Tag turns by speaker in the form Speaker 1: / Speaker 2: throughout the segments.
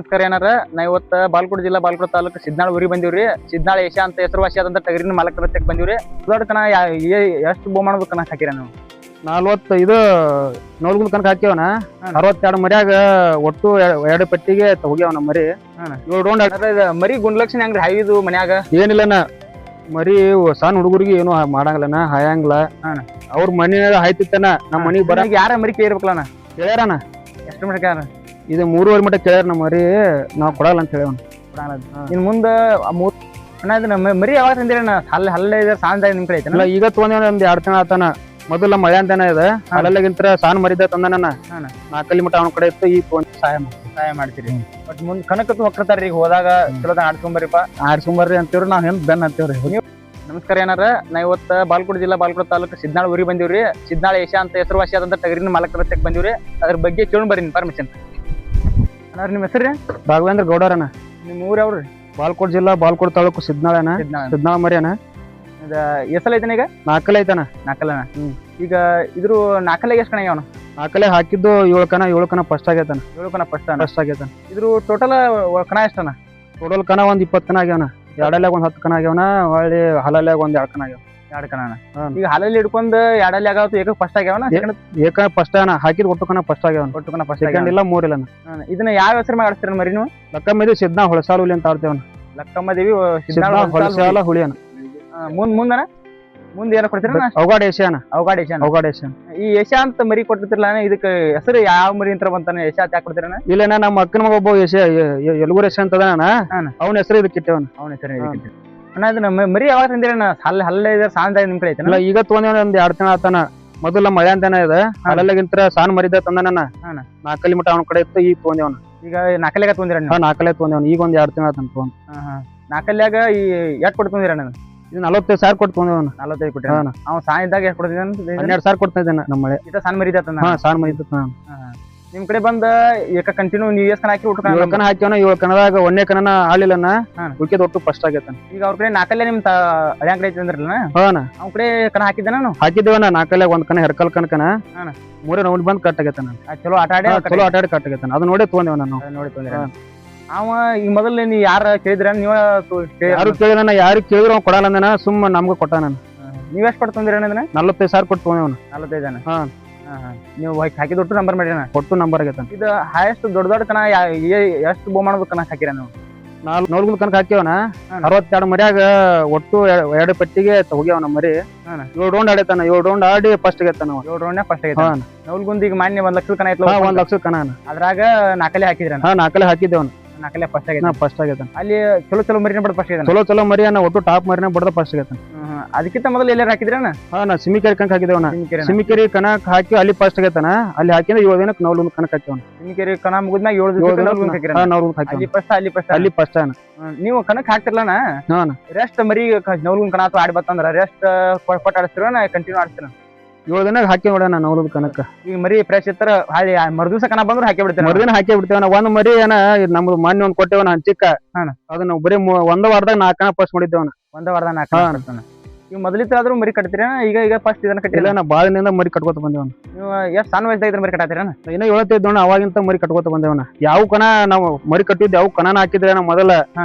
Speaker 1: ನಮಸ್ಕಾರ ಏನಾರ ನಾ ಇವತ್ತು ಬಾಲ್ಕೋಟ್ ಜಿಲ್ಲಾ ಬಾಲ್ಕೋಟ್ ತಾಲೂಕು ಸಿದ್ನಾಳ್ ಊರಿಗೆ ಬಂದಿವ್ರಿ. ಸಿದ್ನಾಳ್ ಏಷ್ಯಾ ಅಂತ ಹೆಸರುವಾಸಿ ಆದಂತ ಟಗರಿನ ಮಾಲಕರ ತೆಗ್ ಬಂದಿವ್ರಿ. ದೊಡ್ಡ ಕನ ಎಷ್ಟು ಬಹುಮಾನದ ಕನ ಹಾಕಿರ ನೀವು?
Speaker 2: 45 ನೋಲ್ಗುಲ್ ಕನಕ ಹಾಕ್ಯವನ 62 ಮರ್ಯಾಗ ಒಟ್ಟು 2 ಪಟ್ಟಿಗೆ ಹೋಗ್ಯಾವನ ಮರಿ. 7 ರೌಂಡ್
Speaker 1: ಮರಿ ಗುಂಡ್ಲಕ್ಷಣ ಹೆಂಗ್ರಿ ಹಾಯ್ದು ಮನ್ಯಾಗ?
Speaker 2: ಏನಿಲ್ಲನ ಮರಿ ಸಣ್ಣ ಹುಡುಗರಿಗೆ ಏನು ಮಾಡಂಗಿಲ್ಲನ ಹಾಯಂಗಿಲ್ಲ. ಅವ್ರ ಮನ್ಯಾಗ ಹಾಯ್ತಿತ್ತನ ನಮ್ಮ ಮನಿಗ್ ಬರ
Speaker 1: ಯಾರ ಮರಿ ಕೇಳಿರ್ಬೇಕಲ್ಲಣ್ಣ?
Speaker 2: ಕೇಳ್ಯಾರನ
Speaker 1: ಎಷ್ಟು ಮಟ್ಟ?
Speaker 2: ಇದು 3.5 ಮಟ್ಟ ಕೇಳ್ಯಾರ ನಮ್ಮ ಮರಿ ನಾವ್ ಕೊಡಲ್ಲ ಅಂತ ಹೇಳವನ್.
Speaker 1: ಇನ್ ಮುಂದ ಮರಿ ಯಾವಾಗ ತಂದಿರಣ್ಣ? ಹಲ್ಲೆ ಇದೆ ಸಾಂದ ನಿಮ್ ಕಡೆ ಐತೆ?
Speaker 2: ಈಗ ತೊಗೊಂಡ್ ಒಂದ್ 2 ತಿಂಗಳ ಆತನ. ಮೊದಲ ಮಳೆ ಅಂತಾನ ಇದೆ ಅಲ್ಲೆಲ್ಲಗಿಂತ ಸಾನ್ ಮರಿದ ತಂದನ 4 ಮಟ್ಟ ಅವನ ಕಡೆ ಇತ್ತು. ಈಗ
Speaker 1: ಸಹಾಯ ಮಾಡ್ತೀರಿ. ಬಟ್ ಮುಂದ್ ಕನಕತ್ತು ಹೊಕ್ಕತಾರ್ರಿ. ಈಗ ಹೋದಾಗ ಚಲೋ ಆಡ್ಸ್ಕೊಂಬರಿಪ್ಪ
Speaker 2: ಆಡ್ಸ್ಕೊಂಬರ್ರಿ ಅಂತೀವ್ರಿ. ನಾವ್ ಹೆಂಗ್ ಬೆನ್ ಅಂತೀವ್ರಿ.
Speaker 1: ನಮಸ್ಕಾರ ಏನಾರ ನಾ ಇವತ್ತು ಬಾಲ್ಕೋಟ್ ಜಿಲ್ಲಾ ಬಾಲ್ಕೋಟ್ ತಾಲೂಕು ಸಿದ್ನಾಳ್ ಊರಿಗೆ ಬಂದಿವ್ರಿ. ಸಿದ್ನಾಳ್ ಏಷ್ಯಾ ಅಂತ ಹೆಸರುವಾಸಿ ಆದಂತ ಟಗರಿನ ಮಾಲಕರ ತೆಗ್ ಬಂದಿವ್ರಿ. ಅದ್ರ ಬಗ್ಗೆ ಕೇಳ್ ಬರ್ರಿ ಇನ್ಫಾರ್ಮೇಶನ್. ಅಣ್ಣ ನಿಮ್ಮ ಹೆಸರು?
Speaker 2: ರಾಘವೇಂದ್ರ ಗೌಡರನ.
Speaker 1: ನಿಮ್ ಊರ್ ಯಾವ್ರಿ?
Speaker 2: ಬಾಲ್ಕೋಟ್ ಜಿಲ್ಲಾ ಬಾಲ್ಕೋಟ್ ತಾಲೂಕು ಸಿದ್ನಾಳನ. ಸಿದ್ನಾಳ ಮರಿ ಅಣ್ಣ.
Speaker 1: ಎಸಲ ಐತನ ಈಗ?
Speaker 2: 4 ಐತನ.
Speaker 1: 4 ಈಗ ಇದ್ರು 4 ಎಷ್ಟು ಕಣ ಆಗ್ಯಾವನ?
Speaker 2: 4 ಹಾಕಿದ್ದು 7 ಕನ ಫಸ್ಟ್ ಆಗೈತನ.
Speaker 1: 7 ಕನ ಫಸ್ಟ್
Speaker 2: ಆಗೈತನ.
Speaker 1: ಇದ್ರು ಟೋಟಲ್ ಕಣ ಎಷ್ಟನ?
Speaker 2: ಟೋಟಲ್ ಕನ ಒಂದ್ 20 ಕನ ಆಗ್ಯಾವನ. ಎರಡಲ್ಯಾಗ ಒಂದ್ 10 ಕನ ಆಗ್ಯಾವನ. ಹೊಳ್ಳಿ ಹಲಲ್ಯಾಗ ಒಂದ್ 2 ಕನ ಆಗ್ಯಾವ.
Speaker 1: 2 ಕನ. ಈಗ ಹಾಲಲ್ಲಿ ಹಿಡ್ಕೊಂಡ್ ಎರಡಲ್ಲಿ ಆಗಾವತ್ತು ಏಕ ಫಸ್ಟ್ ಆಗ್ಯಾವನ?
Speaker 2: ಏಕ ಫಸ್ಟ್ ಅನ ಹಾಕಿದ್ ಒಟ್ಟು ಕನ ಫಸ್ಟ್ ಆಗ್ಯಾವನ.
Speaker 1: ಒಟ್ಟು ಕನ ಫಸ್ಟ್
Speaker 2: ಸೆಕೆಂಡ್ ಇಲ್ಲ 3 ಇಲ್ಲ.
Speaker 1: ಇದನ್ನ ಯಾವ ಹೆಸರು ಮ್ಯಾಗ ಆಡ್ತೀರ ಮರಿ ನೀವು?
Speaker 2: ಲಕ್ಕಮ್ಮ ಇದು ಸಿದ್ನಾ ಹೊಳಸಾಲ ಹುಲಿ ಅಂತ ಆಡ್ತೇವನ.
Speaker 1: ಲಕ್ಕಮ್ಮ ದೇವಿ
Speaker 2: ಹೊಳಸಾಲ ಹುಲಿಯನ.
Speaker 1: ಮುಂದನ ಮುಂದೆ ಏನ ಕೊಡ್ತೀರ?
Speaker 2: ಅವಗಾಡ ಏಷ್ಯಾನ.
Speaker 1: ಅವಗಾಡ ಏಷ್ಯಾನ. ಈ ಏಷ್ಯಾ ಅಂತ ಮರಿ ಕೊಟ್ಟಿರ್ತಿರಲ್ಲ, ಇದಕ್ಕೆ ಹೆಸರು ಯಾವ ಮರಿ ಅಂತ ಬಂತಾನೆ? ಏಷ್ಯಾ ಅಂತ ಯಾಕೆ ಕೊಡ್ತೀರ?
Speaker 2: ಇಲ್ಲ ನಮ್ಮ ಅಕ್ಕನ ಮಗ ಒಬ್ಬ ಏಷ್ಯಾ ಎಲುಗೂರ್ ಏಷ್ಯಾ ಅಂತ ಅದಾನ. ಅವನ ಹೆಸರು ಇದಕ್ಕೆ ಇಟ್ಟೇವನ.
Speaker 1: ಅವನ ಹೆಸರು ಅಣ್ಣ. ಇದನ್ನ ಮರಿ ಯಾವಾಗ ತಂದಿರಣ್ಣ? ಹಲ್ಲೆ ಇದೆ ಸಾಂದ ನಿಮ್ ಕಡೆ ಐತೆ?
Speaker 2: ಈಗ ತೊಗೊಂಡ್ ಒಂದ್ 2 ತಿಂಗಳ ಆತನ. ಮೊದಲ ಮಳೆ ಅಂತಾನ ಇದೆ ಅಲ್ಲೆಲ್ಲಗಿಂತ ಸಾನ್ ಮರಿದ ತಂದನ 4 ಮಟ್ಟ ಅವನ ಕಡೆ ಇತ್ತು. ಈಗ ತೊಗೊಂಡೇವನ.
Speaker 1: ಈಗ 4 ತೊಗೊಂಡಿರ?
Speaker 2: 4 ತೊಗೊಂಡೇವನ. ಈಗ ಒಂದ್ 2 ತಿಂಗಳ ಆತನ ತೊಗೊಂಡ್.
Speaker 1: 4 ಈ ಎಟ್ ಕೊಟ್ಟು ತೊಗೊಂಡಿರಣ್ಣ?
Speaker 2: ಇದು 45,000 ಕೊಟ್ಟು ತೊಗೊಂಡೇವನ.
Speaker 1: 45 ಕೊಟ್ಟ. ಅವ್ ಸಾನ್ ಇದ್ದಾಗ ಎಷ್ಟು ಕೊಡ್ತಿದ್ದಾನ?
Speaker 2: 12,000 ಕೊಡ್ತಾ ಇದ್ದಾನ ನಮ್ಮ ಮಳೆ.
Speaker 1: ಇಟ ಸಾನ್ ಮರಿದ
Speaker 2: ಸಾನ್ ಮರಿದ.
Speaker 1: ನಿಮ್ ಕಡೆ ಬಂದ ಏಕ ಕಂಟಿನ್ಯೂ ನೀವು ಎಷ್ಟು ಕನ ಹಾಕಿ?
Speaker 2: 7 ಕನ ಹಾಕ್ಯವನ. 7 ಕನದಾಗ 1ನೇ ಕನನ ಆಳಿಲ್ಲನ. ಉಳ್ಕಿದ ಒಟ್ಟು ಫಸ್ಟ್ ಆಗೈತನ.
Speaker 1: ಈಗ ಅವ್ರ ಕಡೆ 4 ನಿಮ್ ಅಡ್ಯಾನ್ ಕಡೆ ಐತಿ ಅಂದ್ರಲ್ಲ? ಅವ್ನ ಕಡೆ ಕನ ಹಾಕಿದ್ದಾನ?
Speaker 2: ಹಾಕಿದ್ದೇವನ. 4 ಒಂದ್ ಕನ ಹೆರ್ಕಲ್ ಕನಕನ 3 ರೌಂಡ್ ಬಂದ್ ಕಟ್ ಆಗೈತನ.
Speaker 1: ಚಲೋ ಆಟ ಆಡಿ
Speaker 2: ಕಟ್ ಆಗೈತನ. ಅದು ನೋಡಿ ತೊಗೊಂಡೇವ ನಾನು.
Speaker 1: ನೋಡಿ ತೊಗೊಂಡ್ರ ಅವ. ಈಗ ಮೊದಲೇ ನೀ ಯಾರ ಕೇಳಿದ್ರ? ನೀವ
Speaker 2: ಯಾರು ಕೇಳಿದ? ಯಾರು ಕೇಳಿದ್ರು ಅವ್ನು ಕೊಡಲ್ಲ ಅಂದನ. ಸುಮ್ಮ ನಮ್ಗ ಕೊಟ್ಟ ನಾನು.
Speaker 1: ನೀವ್ ಎಷ್ಟು ಕೊಟ್ಟು ತೊಂದಿರ?
Speaker 2: 45,000 ಕೊಟ್ಟು ತೊಗೊಂಡೇವನ.
Speaker 1: 45 ನೀವು ಹಾಕಿದ ಒಟ್ಟು ನಂಬರ್ ಮಾಡಿರ?
Speaker 2: ಒಟ್ಟು ನಂಬರ್ ಆಗೈತನ.
Speaker 1: ಇದು ಹೈಯೆಸ್ಟ್ ದೊಡ್ಡ ಕನ ಎಷ್ಟು ಬಹುಮಾನದ ಕನ ಹಾಕಿರ ನೀವು?
Speaker 2: 4 ನೋಲ್ಗುಲ್ ಕನಕ ಹಾಕ್ಯವನ 62 ಮರ್ಯಾಗ ಒಟ್ಟು 2 ಪಟ್ಟಿಗೆ ಹೋಗ್ಯಾವನ ಮರಿ. 7 ರೌಂಡ್ ಆಡೈತನ. 7 ರೌಂಡ್ ಆಡಿ ಫಸ್ಟ್ ಆಗೈತನ.
Speaker 1: 7 ರೌಂಡ್ ಫಸ್ಟ್ ಆಗೈತ. ನೌಲ್ಗುಂದ್ ಈಗ ಮಾನ್ಯ 1 ಲಕ್ಷ ಕನ ಐತ್ಲ?
Speaker 2: 1 ಲಕ್ಷ ಕನ.
Speaker 1: ಅದ್ರಾಗ 4 ಹಾಕಿದ್ರ?
Speaker 2: 4 ಹಾಕಿದ್ದೇವನ.
Speaker 1: 4 ಫಸ್ಟ್ ಆಗೈತ.
Speaker 2: ಫಸ್ಟ್ ಆಗೈತನ.
Speaker 1: ಅಲ್ಲಿ ಚಲೋ ಮರಿನ ಬಡ್ದ ಫಸ್ಟ್ ಆಗೈತ.
Speaker 2: ಚಲೋ ಮರಿಯನ್ನ ಒಟ್ಟು ಟಾಪ್ ಮರಿನ ಬಡ್ದ ಫಸ್ಟ್ ಆಗೈತನ.
Speaker 1: ಅದಕ್ಕಿಂತ ಮೊದಲು ಎಲ್ಲಾರು ಹಾಕಿದ್ರಣ್ಣ?
Speaker 2: ನಾ ಸಿಮಿಕೆರಿ ಕನಕ ಹಾಕಿದೇವನ. ಸಿಮಿಕೆರಿ ಕನಕ ಹಾಕಿ ಅಲ್ಲಿ ಫಸ್ಟ್ ಆಗೈತನ. ಅಲ್ಲಿ ಹಾಕಿದ್ರೆ 7 ದಿನಕ್ಕೆ ನೌಲ್ಗುಂದ್ ಕನಕ ಹಾಕಿವನ.
Speaker 1: ಸಿಮಿಕೆರಿ ಕನ ಮುಗಿದ್ಮ್ಯಾಗ 7 ದಿನ ಅಲ್ಲಿ ಫಸ್ಟ್ ನೀವು ಕನಕ್ ಹಾಕ್ತಿರ್ಲಣ್ಣ? ರೆಸ್ಟ್ ಮರಿ ನೌಲ್ಗುಂದ್ ಕನ ಆತು ಆಡಿ ಬತ್ತಂದ್ರ ರೆಸ್ಟ್ ಕೊಟ್ಟು ಆಡಿಸ್ತಿರ ಕಂಟಿನ್ಯೂ ಆಡಿಸ್ತಿರ?
Speaker 2: 7 ದಿನ ಹಾಕಿ ನೋಡೋಣ ನೌಲ್ಗುಂದ್ ಕನಕ.
Speaker 1: ಈಗ ಮರಿ ಫ್ರೆಶ್ ಇರ್ತಾರ ಹಾಳಿ ಮರುದಿವ್ಸ ಕನ ಬಂದ್ರು ಹಾಕಿ ಬಿಡ್ತೇವೆ.
Speaker 2: ಮರುದಿನ ಹಾಕಿ ಬಿಡ್ತೇವನ. ಒಂದ್ ಮರಿ ಏನ ನಮ್ದು ಮಾನ್ಯ ಒಂದ್ ಕೊಟ್ಟೇವನ ಹಂಚಿಕ್ಕ. ಅದನ್ನ ಬರೀ 1 ವಾರದಾಗ 4 ಕನ ಫಸ್ಟ್ ಮಾಡಿದ್ದೇವನ.
Speaker 1: 1 ವಾರದಾಗ 4 ಕನ. ಈಗ ಮೊದಲಿತ್ತಾದ್ರೂ ಮರಿ ಕಟ್ತೀರ? ಈಗ ಫಸ್ಟ್ ಇದನ್ನ ಕಟ್ಟಿಲ್ಲ?
Speaker 2: ನಾ ಬಾಳಿನಿಂದ ಮರಿ ಕಟ್ಕೋತ ಬಂದೇವನ.
Speaker 1: ನೀವು ಎಷ್ಟು ಸಣ್ಣ ವಯಸ್ಸಾಗಿದ್ರೆ ಮರಿ ಕಟ್ಟಾತೀರ?
Speaker 2: ಇನ್ನ 75 ನೋಡ ಅವಾಗಿಂತ ಮರಿ ಕಟ್ಕೋತ ಬಂದೇವನ. ಯಾವ ಕನ ನಾವು ಮರಿ ಕಟ್ಟಿದ್ ಯಾವ ಕನ ಹಾಕಿದ್ರೆ ಮೊದಲ.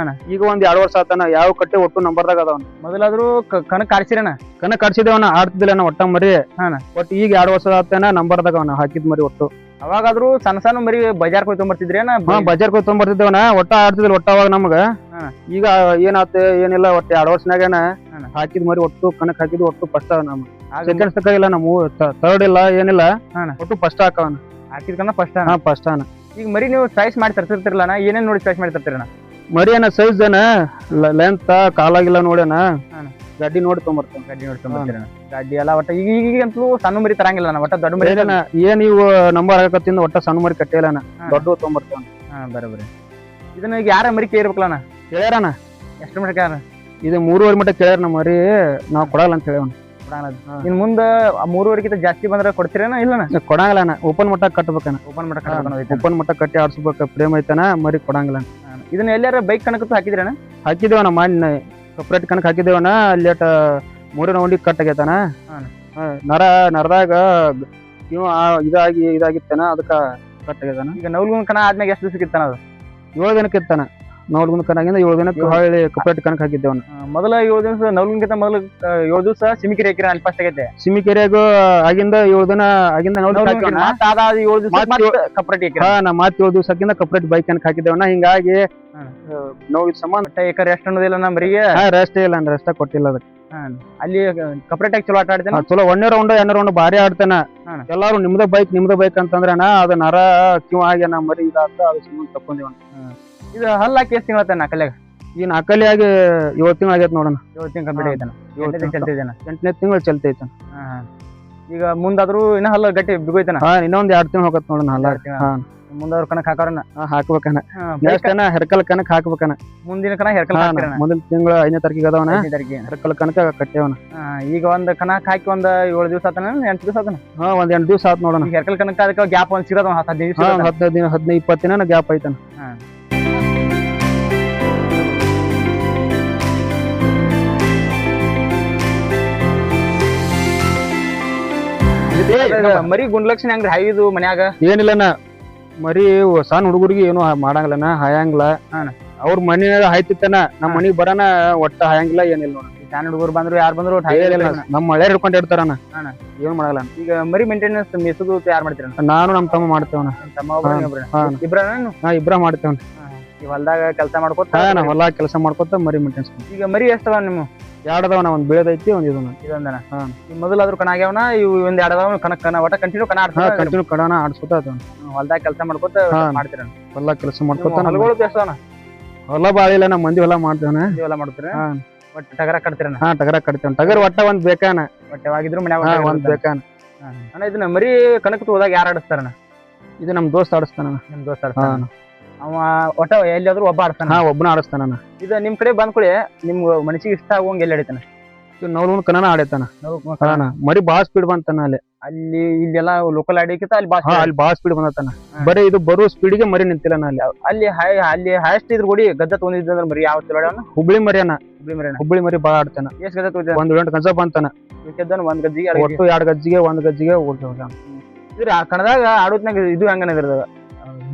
Speaker 2: ಈಗ ಒಂದ್ 2 ವರ್ಷ ಆತನ. ಯಾವ ಕಟ್ಟಿ ಒಟ್ಟು ನಂಬರ್ದಾಗ ಅದಾವನ.
Speaker 1: ಮೊದಲಾದ್ರೂ ಕನ ಕಾಡ್ಸಿರಣ?
Speaker 2: ಕನ ಕಾಡ್ಸಿದೇವನ. ಆಡ್ತಿದ್ದಿಲ್ಲ ಒಟ್ಟ ಮರಿ. ಒಟ್ಟು ಈಗ 2 ವರ್ಷ ಆತನ ನಂಬರ್ದಾಗ ಅವನ ಹಾಕಿದ್ ಮರಿ ಒಟ್ಟು.
Speaker 1: ಅವಾಗಾದ್ರೂ ಸಣ್ಣ ಮರಿ ಬಜಾರ್ ಹೋಗಿ ತೊಗೊಂಬರ್ತಿದ್ರೇನ?
Speaker 2: ಬಜಾರ್ ಹೋಗಿ ತೊಗೊಂಬರ್ತಿದ್ದೇವನ. ಒಟ್ಟ ಆಡ್ತಿದ್ದಿಲ್ಲ ಒಟ್ಟ ಅವಾಗ ನಮ್ಗ. ಈಗ ಏನಾತ ಏನಿಲ್ಲ ಒಟ್ಟು 2 ವರ್ಷನಾಗೇನ ಹಾಕಿದ್ ಮರಿ ಒಟ್ಟು ಕನಕ್ ಹಾಕಿದ್ ಒಟ್ಟು ಫಸ್ಟ್ ನಮ್. ಸೆಕೆಂಡ್ ತಕ ಇಲ್ಲ ನಮ್ಮ ಥರ್ಡ್ ಇಲ್ಲ ಏನಿಲ್ಲ. ಒಟ್ಟು ಫಸ್ಟ್ ಹಾಕವನ.
Speaker 1: ಹಾಕಿದ್ ಕನ ಫಸ್ಟ್
Speaker 2: ಫಸ್ಟ್ ಅನ.
Speaker 1: ಈಗ ಮರಿ ನೀವು ಚಾಯ್ಸ್ ಮಾಡಿ ತರ್ತಿರ್ತಿರಲ್ಲ? ಏನೇನ್ ನೋಡಿ ಚಾಯ್ಸ್ ಮಾಡಿ ತರ್ತೀರಣ್ಣ?
Speaker 2: ಮರಿ ಏನ ಸೈಜ್ ಏನ ಲೆಂತ್ ಕಾಲಾಗಿಲ್ಲ ನೋಡ್ಯಾನ. ಗಡ್ಡಿ ನೋಡಿ ತೊಗೊಂಬರ್ತೇನೆ.
Speaker 1: ಗಡ್ಡಿ ನೋಡಿ ತೊಗೊಂಬರ್ತೀರ? ಗಡ್ಡಿ ಎಲ್ಲ ಒಟ್ಟ ಈಗಂತೂ ಸಣ್ಣ ಮರಿ ತರಂಗಿಲ್ಲ. ಒಟ್ಟ ದೊಡ್ಡ ಮರಿ
Speaker 2: ಏನ್ ಇವು ನಂಬರ್ ಆಗಕತ್ತಿಂದ ಒಟ್ಟ ಸಣ್ಣ ಮರಿ ಕಟ್ಟಿಲ್ಲ. ದೊಡ್ಡ ತೊಗೊಂಬರ್ತೇವ.
Speaker 1: ಬರೋಬರಿ. ಇದನ್ನ ಈಗ ಯಾರ ಮರಿ ಕೇಳಿರ್ಬೇಕಲ್ಲ?
Speaker 2: ಕೇಳ್ಯಾರನ.
Speaker 1: ಎಷ್ಟು ಮಟ್ಟ ಕೇಳ?
Speaker 2: ಇದು 3.5 ಮಟ್ಟ ಕೇಳ್ಯಾರ ನಮ್ಮ ಮರಿ. ನಾವ್ ಕೊಡಲ್ಲ ಅಂತ ಹೇಳವನ.
Speaker 1: ಇನ್ ಮುಂದ 3.5 ಜಾಸ್ತಿ ಬಂದ್ರೆ ಕೊಡ್ತೀರೇನ? ಇಲ್ಲನ
Speaker 2: ಕೊಡಂಗಿಲ್ಲ. ಓಪನ್ ಮಟ್ಟ ಕಟ್ಟಬೇಕನ.
Speaker 1: ಓಪನ್
Speaker 2: ಮಟ್ಟ ಕಟ್ಟಿ ಆಡ್ಸ್ಬೇಕ. ಪ್ರೇಮ್ ಐತನ ಮರಿ ಕೊಡಂಗಿಲ್ಲ.
Speaker 1: ಇದನ್ನ ಎಲ್ಲಾರ ಬೈಕ್ ಕಣಕತ್ತು ಹಾಕಿದ್ರೇನ?
Speaker 2: ಹಾಕಿದೇವನ. ಮಾನ್ಯ ಸಪ್ರೇಟ್ ಕಣಕ್ ಹಾಕಿದೇವನ. ಅಲ್ಲಿ 3 ರೌಂಡಿಗೆ ಕಟ್ ಆಗೈತನ. ನರದಾಗ ಇದಾಗಿತ್ತನ ಅದಕ್ಕ ಕಟ್ ಆಗ್ಯದನ.
Speaker 1: ಈಗ ನೌಲ್ಗುಂದ್ ಕನ ಆದ್ಮ್ಯಾಗ ಎಷ್ಟು ದಿವಸ ಇತ್ತಾನ ಅದು?
Speaker 2: 7 ದಿನಕ್ಕೆ ಇತ್ತಾನ ನವಲ್ಗುಂದ ಕನಾಗಿಂದ 7 ದಿನಕ್ಕೆ ಹೊಳ್ಳಿ ಕಪ್ರೇಟ್ ಕನಕ್ ಹಾಕಿದ್ದೇವ್
Speaker 1: ಮೊದಲ 7 ದಿವಸ ನವಲ್ಗುಂದಕ್ಕಿಂತ ಮೊದಲು 7 ದಿವಸ ಸಿಮಿಕೆರೆ ಹಾಕಿರ ಅಲ್ಲಿ ಫಸ್ಟ್ ಆಗೈತೆ
Speaker 2: ಸಿಮಿಕೆರೆಗೂ ಆಗಿಂದ 7 ದಿನ ಆಗಿಂದ ನವಲ್ಗುಂದ
Speaker 1: 7 ದಿವಸ ಕಪ್ರೇಟ್ ಹಾಕಿರ
Speaker 2: ನಾ ಮತ್ತ್ 7 ದಿವಸಕ್ಕಿಂತ ಕಪ್ರೇಟ್ ಬೈಕ್ ಕನಕ್ ಹಾಕಿದ್ದೇವಣ್ಣ ಹಿಂಗಾಗಿ ನೋವು ಸಮಾನ
Speaker 1: ಏಕರ್ ರೆಸ್ಟ್ ಅನ್ನೋದಿಲ್ಲ ನಮ್ಮ ಮರಿಗೆ
Speaker 2: ರೆಸ್ಟ್ ಇಲ್ಲ ರೆಸ್ಟ್ ಕೊಟ್ಟಿಲ್ಲ ಅದಕ್ಕೆ
Speaker 1: ಅಲ್ಲಿ ಕಪ್ರೇಟ್ ಆಗಿ ಚಲೋ ಆಟ ಆಡ್ತೇನೆ
Speaker 2: ಚಲೋ 1 ರೌಂಡ್ ಭಾರಿ ಆಡ್ತಾನ ಎಲ್ಲಾರು ನಿಮ್ದ ಬೈಕ್ ಅಂತಂದ್ರಣ್ಣ ಅದ ನರ ಕ್ಯೂ ಆಗ್ಯಾನ ಮರಿ ಇದಾತ ಅದು ಸುಮ್ಮನೆ ತಕೊಂದೇವಣ್ಣ
Speaker 1: ಇದು ಹಲ್ಲ ಹಾಕಿ ಎಷ್ಟು ತಿಂಗಳ ತನ ಕಲ್ಯಾಗ
Speaker 2: ಈ ನಾಲ್ಕಲ್ಲಿ ಆಗಿ 7 ತಿಂಗಳು ಆಗೈತೆ ನೋಡೋಣ
Speaker 1: 7 ತಿಂಗಳು ಕಂಪ್ಲೀಟ್ ಐತನ
Speaker 2: 8ನೇ ತಿಂಗಳು ಚಲ್ತೈತ
Speaker 1: ಈಗ ಮುಂದಾದ್ರೂ ಇನ್ನ ಹಲ್ಲ ಗಟ್ಟಿ ಬಿಗೋಯ್ತಾನ
Speaker 2: ಇನ್ನೊಂದ್ 2 ತಿಂಗಳು ಹೋಗತ್ ನೋಡೋಣ ಹಲ್ಲ
Speaker 1: ಮುಂದವ್ರ ಕನಕ್ ಹಾಕೋರನ
Speaker 2: ಹಾಕ್ಬೇಕನ ನೆಕ್ಸ್ಟ್ ಹೆರ್ಕಲ್ ಕನಕ್ ಹಾಕ್ಬೇಕನ
Speaker 1: ಮುಂದಿನ ಕನ ಹೆರ್ಕಲ್
Speaker 2: ಮುಂದಿನ ತಿಂಗಳು 5ನೇ ತಾರೀಕಿಗೆ ಅದಾವನ ಹೆರ್ಕಲ್ ಕನಕ ಕಟ್ಟೇವನ
Speaker 1: ಈಗ ಒಂದ್ ಕನಕ್ ಹಾಕಿ ಒಂದ್ 7 ದಿವಸ ಆತನ 8 ದಿವಸ ಆತನ
Speaker 2: ಒಂದ್ 8 ದಿವಸ ಆತ್ ನೋಡೋಣ
Speaker 1: ಹೆರ್ಕಲ್ ಕನಕ ಅದಕ್ಕೆ ಗ್ಯಾಪ್ ಒಂದ್ ಸಿಗೋದ 15
Speaker 2: ದಿನ 15-20 ದಿನ ಗ್ಯಾಪ್ ಐತನ ಮರಿ ಗುಂಡ್ಲಕ್ಷಣ ಹೆಂಗ್ರಿ ಹಾಯ್ದು ಮನ್ಯಾಗ ಏನಿಲ್ಲನ ಮರಿ ಸಣ್ಣ ಹುಡುಗರಿಗೆ ಏನು ಮಾಡಂಗಿಲ್ಲನ ಹಾಯಂಗಿಲ್ಲ ಅವ್ರ ಮನಿಯಾಗ ಹಾಯ್ತಿತ್ತನ ನಮ್ ಮನಿಗ್ ಬರನ ಒಟ್ಟ ಹಾಯಂಗಿಲ್ಲ ಏನಿಲ್ಲ ನೋಡ
Speaker 1: ಸಣ್ಣ ಹುಡುಗರು ಬಂದ್ರು ಯಾರು ಬಂದ್ರು
Speaker 2: ನಮ್ ಮಳೆ ಹಿಡ್ಕೊಂಡ್ ಇರ್ತಾರನ ಏನ್ ಮಾಡಲ್ಲ
Speaker 1: ಈಗ ಮರಿ ಮೇಂಟೆನೆನ್ಸ್ ಮೆಸುದು ತಯಾರು ಮಾಡ್ತೀರ
Speaker 2: ನಾನು ನಮ್ ತಮ್ಮ ಮಾಡ್ತೇವನ ಇಬ್ರ ಮಾಡ್ತೇವನ
Speaker 1: ಈ ಹೊಲ್ದಾಗ ಕೆಲಸ ಮಾಡ್ಕೊತ
Speaker 2: ಹೊಲ ಕೆಲಸ ಮಾಡ್ಕೊತ ಮರಿ ಮೇಂಟೆನೆನ್ಸ್
Speaker 1: ಈಗ ಮರಿ ಎಷ್ಟವ ನಿಮ್ಮ
Speaker 2: 2 ಅದಾವನ ಒಂದ್ ಬೆಳೆದೈತಿ ಒಂದ್
Speaker 1: ಇದೊಂದನ ಮೊದಲಾದ್ರು ಕಣ ಆಗ್ಯಾವನ ಇವು ಒಂದ್ 2 ಅದಾವ ಕನಕ್ ಒಟ್ಟ ಕಂಟಿನ್ಯೂ ಕಣ
Speaker 2: ಕಂಟಿನ್ಯೂ ಕಡಾನ ಆಡ್ಸ್ಕೊತ
Speaker 1: ಹೊಲ್ದಾಗ ಕೆಲಸ ಮಾಡ್ಕೊತ ಮಾಡ್ತೀರ
Speaker 2: ಹೊಲ ಕೆಲಸ ಮಾಡ್ಕೊತ
Speaker 1: ಹೊಲಗಳು ಎಷ್ಟವನ
Speaker 2: ಹೊಲ ಬಾಳಿಲ್ಲ ನಮ್ ಮಂದಿ ಹೊಲ ಮಾಡ್ತೇವನ
Speaker 1: ಹೊಲ ಮಾಡ್ತೀರ ಒಟ್ಟ ಟಗರ ಕಟ್ತೀರ
Speaker 2: ಟಗರ ಕಟ್ತೇವ ಟಗರ್ ಒಟ್ಟ ಒಂದ್ ಬೇಕಾನ
Speaker 1: ಒಟ್ಟವಾಗಿದ್ರು ಮನ್ಯಾಗ
Speaker 2: ಒಂದ್ ಬೇಕಾನ
Speaker 1: ಅಣ್ಣ ಇದನ್ನ ಮರಿ ಕನಕ್ ಹೋದಾಗ ಯಾರು ಆಡಿಸ್ತಾರಣ್ಣ
Speaker 2: ಇದು ನಮ್ ದೋಸ್ತ್ ಆಡಿಸ್ತಾನ
Speaker 1: ನಿಮ್ ದೋಸ್ತ ಆಡಿಸ್ತಾನ ಅವ ಒಟ್ಟ ಎಲ್ಲಿಯಾದ್ರೂ ಒಬ್ಬ ಆಡಿಸ್ತಾನ
Speaker 2: ಒಬ್ಬನ ಆಡಿಸ್ತಾನ
Speaker 1: ಇದು ನಿಮ್ ಕಡೆ ಬಂದ್ಕೊಳ್ಳಿ ನಿಮ್ ಮನಸ್ಸಿಗೆ ಇಷ್ಟ ಆಗುವಂಗ ಎಲ್ಲಿ ಆಡಿತಾನ
Speaker 2: ನವಲ್ಗುಂದ ಕನಾನ ಆಡೈತಾನ ಮರಿ ಬಾಳ ಸ್ಪೀಡ್ ಬಂತಾನ
Speaker 1: ಅಲ್ಲಿ ಇಲ್ಲೆಲ್ಲ ಲೋಕಲ್ ಆಡಿಕಿತ ಅಲ್ಲಿ
Speaker 2: ಬಾಳ ಸ್ಪೀಡ್ ಬಂದತಾನ ಬರೀ ಇದು ಬರೋ ಸ್ಪೀಡ್ಗೆ ಮರಿ ನಿಂತಿಲ್ಲ
Speaker 1: ಅಲ್ಲಿ ಹೈಯೆಸ್ಟ್ ಇದ್ರ ಗುಡಿ ಗದ್ದ ತೊಂದಿದ್ದಂದ್ರ ಮರಿ ಯಾವ ಚಲೋ
Speaker 2: ಹುಬ್ಳಿ ಹುಬ್ಳಿ ಮರಿ ಬಾಳ ಆಡ್ತಾನ
Speaker 1: ಎಷ್ಟ್ ಗದ್ದ ತೊಂದ
Speaker 2: 1 ಗಂಟೆ ಗಂಜ ಬಂತಾನ
Speaker 1: ಒಂದ್ ಗಜ್ಜಿಗೆ
Speaker 2: ಒಟ್ಟು 2 ಗಜ್ಜಿಗೆ 1 ಗಜ್ಜಿಗೆ ಓಡ್ತಾವ
Speaker 1: ಇದ್ರ ಕಣದಾಗ ಆಡೋದ್ನಾಗ ಇದು ಹಂಗನ ಇದ್ರದ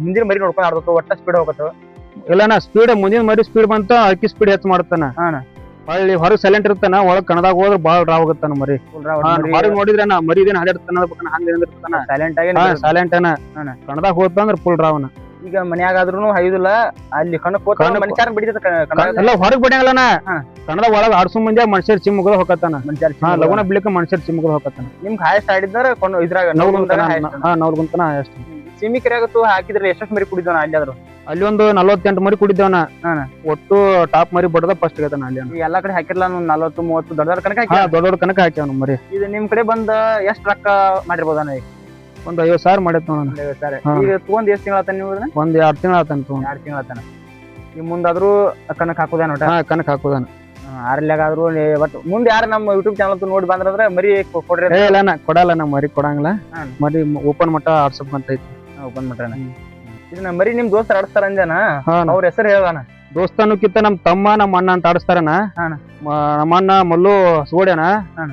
Speaker 1: ಮುಂದಿನ ಮರಿ ನೋಡ್ಕೊಂಡ್ ಆಡ್ಬೇಕು ಒಟ್ಟ ಸ್ಪೀಡ್ ಹೋಗತ್ತ
Speaker 2: ಇಲ್ಲಣ್ಣ ಸ್ಪೀಡ್ ಮುಂದಿನ ಮರಿ ಸ್ಪೀಡ್ ಬಂತ ಅಕ್ಕಿ ಸ್ಪೀಡ್ ಹೆಚ್ಚು ಮಾಡ್ತಾನ ಹೊಳ್ಳಿ ಹೊರಗ್ ಸೈಲೆಂಟ್ ಇರ್ತಾನ ಒಳಗ್ ಕಣದಾಗ ಹೋದ್ರ ಬಾಳ ರಾವ್ ಆಗತ್ತಾನ ಮರಿ ಹೊರಗ್ ನೋಡಿದ್ರ ಮರಿ ಇದೇನ್ ಹಾಡಿರ್ತಾನ ಹಂಗ ಸೈಲೆಂಟ್ ಅನ ಕಣದಾಗ ಹೋತಂದ್ರ ಫುಲ್ ರಾವನ
Speaker 1: ಈಗ ಮನ್ಯಾಗಾದ್ರೂ ಹೈದಿಲ್ಲ ಅಲ್ಲಿ ಕಣಕ್ ಮನುಷ್ಯರ
Speaker 2: ಎಲ್ಲ ಹೊರಗ್ ಬಿಡಂಗಿಲ್ಲನ ಕನ್ನಡ ಒಳಗ ಆಡ್ಸು ಮುಂದೆ ಮನುಷ್ಯರ್ ಚಿಮ್ಮುಗದ ಹೋಗತ್ತಾನ ಲಗುನ ಬಿಡ್ಲಿಕ್ಕೆ ಮನುಷ್ಯರ್ ಚಿಮ್ಮುಗದ ಹೋಗತ್ತಾನ
Speaker 1: ನಿಮ್ಗೆ ಹಾಯಸ್ಟ್ ಆಡಿದ್ರ ಇದ್ರಾಗ
Speaker 2: ನವಲ್ಗುಂತನ ಹಾಯಸ್ಟ್
Speaker 1: ಸಿಮಿಕೆರೆ ಆಗತ್ತು ಹಾಕಿದ್ರೆ ಎಷ್ಟಷ್ಟು ಮರಿ ಕುಡಿದವನ ಅಲ್ಲಿ ಆದ್ರು
Speaker 2: ಅಲ್ಲಿ ಒಂದು 48 ಮರಿ ಕುಡಿದವನ ಒಟ್ಟು ಟಾಪ್ ಮರಿ ಬಡದ ಫಸ್ಟ್ ಆಗತಾನ ಅಲ್ಲಿ
Speaker 1: ಎಲ್ಲಾ ಕಡೆ ಹಾಕಿರ್ಲ 40-30 ದೊಡ್ಡ ಕನಕ
Speaker 2: ದೊಡ್ಡ ಕನಕ ಹಾಕ್ಯಾವ ಮರಿ
Speaker 1: ಇದು ನಿಮ್ ಕಡೆ ಬಂದ ಎಷ್ಟ್ ರೊಕ್ಕ ಮಾಡಿರ್ಬೋದಣ್ಣ
Speaker 2: ಒಂದ್ 50,000 ಮಾಡೈತ್ ನೋಡ
Speaker 1: ಈಗ ತಗೊಂಡ್ ಎಷ್ಟ್ ತಿಂಗಳ ನೀವು
Speaker 2: ಒಂದ್ 2 ತಿಂಗಳ ಆತಾನ
Speaker 1: 2 ತಿಂಗಳ ಆತಾನ ಈಗ ಮುಂದಾದ್ರೂ ಕನಕ್ ಹಾಕುದಾನ
Speaker 2: ಕನಕ್ ಹಾಕುದಾನ
Speaker 1: ಆರ್ಲ್ಯಾಗಾದ್ರು ಬಟ್ ಮುಂದೆ ಯಾರು ನಮ್ಮ ಯೂಟ್ಯೂಬ್ ಚಾನಲ್ ನೋಡಿ ಬಂದ್ರೆ ಮರಿ ಕೊಡ್ರಿ
Speaker 2: ಕೊಡಲ್ಲ ನಾ ಮರಿ ಕೊಡಂಗಿಲ್ಲ ಮರಿ ಓಪನ್ ಮಟ್ಟ ಆಡ್ಸಕ್ ಅಂತ ಐತಿ
Speaker 1: ಓಪನ್ ಮಟ್ಟ ಇದನ್ನ ಮರಿ ನಿಮ್ ದೋಸ್ತ ಆಡಿಸ್ತಾರ ಅಂಜನ ಅವ್ರ ಹೆಸರು ಹೇಳೋಣ
Speaker 2: ದೋಸ್ತನಕ್ಕಿಂತ ನಮ್ ತಮ್ಮ ನಮ್ಮ ಅಣ್ಣ ಅಂತ ಆಡಿಸ್ತಾರನ ನಮ್ಮ ಅಣ್ಣ ಮಲ್ಲು ಸೋಡ್ಯಾನ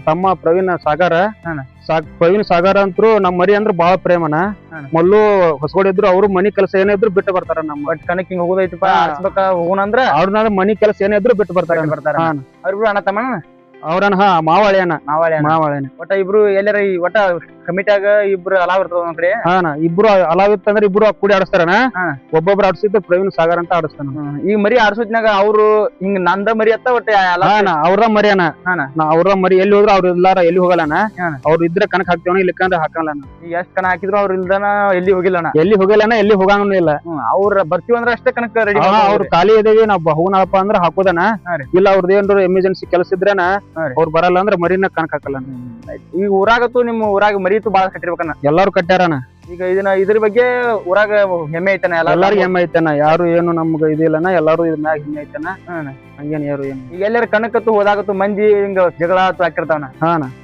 Speaker 2: ತಮ್ಮ ಪ್ರವೀಣ್ ಸಾಗರ ಪ್ರವೀಣ್ ಸಾಗರ ಅಂತರು ನಮ್ ಮರಿ ಅಂದ್ರ ಬಾಳ ಪ್ರೇಮನ ಮಲ್ಲು ಹೊಸಗೋಡಿದ್ರು ಅವ್ರು ಮನಿ ಕೆಲಸ ಏನೇ ಇದ್ರು ಬಿಟ್ಟು ಬರ್ತಾರ ನಮ್ಮ
Speaker 1: ಕನಕ್ ಹಿಂಗ್ ಹೋಗೋದೈತಪ್ಪ ಆಡ್ಸ್ಬೇಕ ಹೋಗೋಣ ಅಂದ್ರ
Speaker 2: ಅವ್ರನ್ನ ಮನಿ ಕೆಲಸ ಏನೇ ಇದ್ರು ಬಿಟ್ಟು ಬರ್ತಾರ
Speaker 1: ಅವ್ರಿಬ್ರು ಅಣ್ಣ ತಮ್ಮ
Speaker 2: ಅವ್ರನ್ನ ಮಾವಾಳ್ಯಾನ
Speaker 1: ಒಟ್ಟ ಇಬ್ರು ಎಲ್ಲಾರ ಒಟ್ಟ ಕಮಿಟಿಯಾಗ ಇಬ್ರು ಅಲಾವ್ ಇರ್ತದ ಒಂದ್ ಕಡೆ
Speaker 2: ಇಬ್ರು ಅಲಾವ್ ಇತ್ತಂದ್ರ ಇಬ್ರು ಕೂಡಿ ಆಡಿಸ್ತಾರನ ಒಬ್ಬೊಬ್ರು ಆಡ್ಸಿದ್ದು ಪ್ರವೀಣ್ ಸಾಗರ್ ಅಂತ ಆಡಿಸ್ತಾನ
Speaker 1: ಈಗ ಮರಿ ಆಡ್ಸೋದ್ನಾಗ ಅವ್ರು ಹಿಂಗ್ ನಂದ ಮರಿ ಅತ್ತ ಒಟ್ಟ
Speaker 2: ಅವ್ರ ಮರಿಯನ ಅವ್ರ ಮರಿ ಎಲ್ಲಿ ಹೋದ್ರು ಅವ್ರ ಇಲ್ಲಾರ ಎಲ್ಲಿ ಹೋಗಲ್ಲನ ಅವ್ರು ಇದ್ರೆ ಕನಕ್ ಹಾಕ್ತೇವನ ಇಲ್ಲಿಕಂದ್ರ ಹಾಕಲ್ಲ
Speaker 1: ಈಗ ಎಷ್ಟ್ ಕಣ ಹಾಕಿದ್ರು ಅವ್ರ ಇಲ್ದನ ಎಲ್ಲಿ ಹೋಗಿಲ್ಲನ
Speaker 2: ಎಲ್ಲಿ ಹೋಗಂಗೂ ಇಲ್ಲ
Speaker 1: ಅವ್ರ ಬರ್ತೀವಂದ್ರ ಅಷ್ಟೇ ಕನಕ್ ರೆಡಿ
Speaker 2: ಅವ್ರು ಖಾಲಿ ಇದೇವಿ ನಾವ್ ಹೋಗೋಣಪ್ಪ ಅಂದ್ರ ಹಾಕೋದನ ಇಲ್ಲ ಅವ್ರದ್ದು ಏನ್ರ ಎಮರ್ಜೆನ್ಸಿ ಕೆಲಸ ಇದ್ರೇನ ಅವ್ರು ಬರಲ್ಲ ಅಂದ್ರ ಮರಿನ ಕನಕ್ ಹಾಕಲ್ಲ
Speaker 1: ಈಗ ಊರಾಗತ್ತು ನಿಮ್ ಊರಾಗ ಮರಿತು ಬಾಳ ಕಟ್ಟಿರ್ಬೇಕನ್ನ
Speaker 2: ಎಲ್ಲಾರು ಕಟ್ಟ್ಯಾರನ
Speaker 1: ಈಗ ಇದನ್ನ ಇದ್ರ ಬಗ್ಗೆ ಊರಾಗ ಹೆಮ್ಮೆ ಐತನ
Speaker 2: ಎಲ್ಲಾರು ಹೆಮ್ಮೆ ಐತನ ಯಾರು ಏನು ನಮ್ಗ ಇದಿಲ್ಲನ ಎಲ್ಲಾರು ಇದ್ರ ಮ್ಯಾಗ ಹೆಮ್ಮೆ ಐತನ ಹಂಗೇನ್ ಯಾರು ಏನು
Speaker 1: ಈಗ ಎಲ್ಲಾರ ಕನಕತ್ತು ಹೋದಾಗತ್ತು ಮಂದಿ ಹಿಂಗ ಜಗಳ ಹಾಕಿರ್ತಾವನ